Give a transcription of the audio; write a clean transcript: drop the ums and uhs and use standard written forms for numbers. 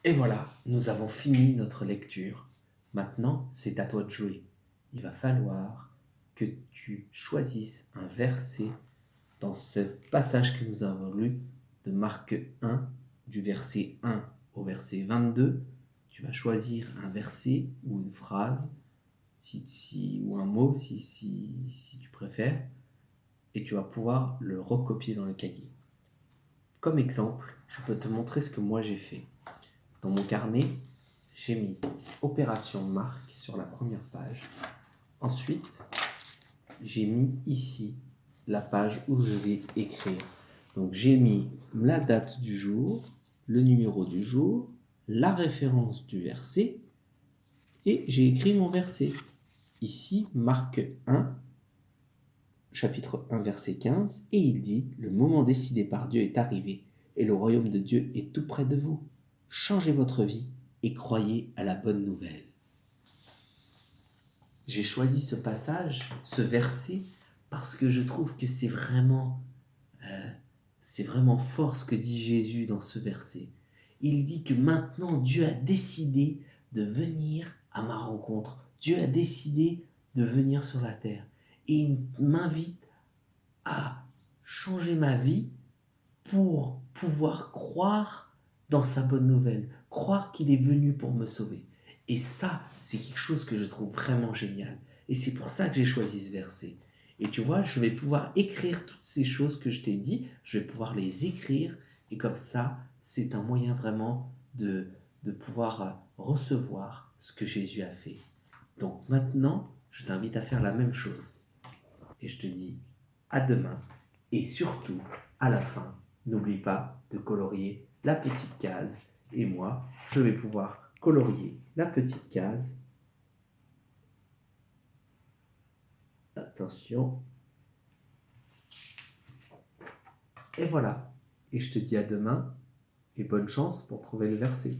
Et voilà, nous avons fini notre lecture. Maintenant, c'est à toi de jouer. Il va falloir que tu choisisses un verset dans ce passage que nous avons lu de Marc 1, du verset 1 au verset 22. Tu vas choisir un verset ou une phrase, ou un mot si tu préfères, et tu vas pouvoir le recopier dans le cahier. Comme exemple, je peux te montrer ce que moi j'ai fait. Dans mon carnet, j'ai mis Opération Marc sur la première page. Ensuite, j'ai mis ici la page où je vais écrire. Donc j'ai mis la date du jour, le numéro du jour, la référence du verset et j'ai écrit mon verset. Ici, Marc 1, chapitre 1, verset 15, et il dit « Le moment décidé par Dieu est arrivé et le royaume de Dieu est tout près de vous. Changez votre vie et croyez à la bonne nouvelle. » J'ai choisi ce passage, ce verset, parce que je trouve que c'est vraiment fort ce que dit Jésus dans ce verset. Il dit que maintenant Dieu a décidé de venir à ma rencontre. Dieu a décidé de venir sur la terre. Et il m'invite à changer ma vie pour pouvoir croire dans sa bonne nouvelle, croire qu'il est venu pour me sauver. Et ça, c'est quelque chose que je trouve vraiment génial. Et c'est pour ça que j'ai choisi ce verset. Et tu vois, je vais pouvoir écrire toutes ces choses que je t'ai dit, je vais pouvoir les écrire, et comme ça, c'est un moyen vraiment de pouvoir recevoir ce que Jésus a fait. Donc maintenant, je t'invite à faire la même chose. Et je te dis à demain, et surtout, à la fin, n'oublie pas de colorier la petite case. Et moi, je vais pouvoir colorier la petite case. Attention. Et voilà. Et je te dis à demain et bonne chance pour trouver le verset.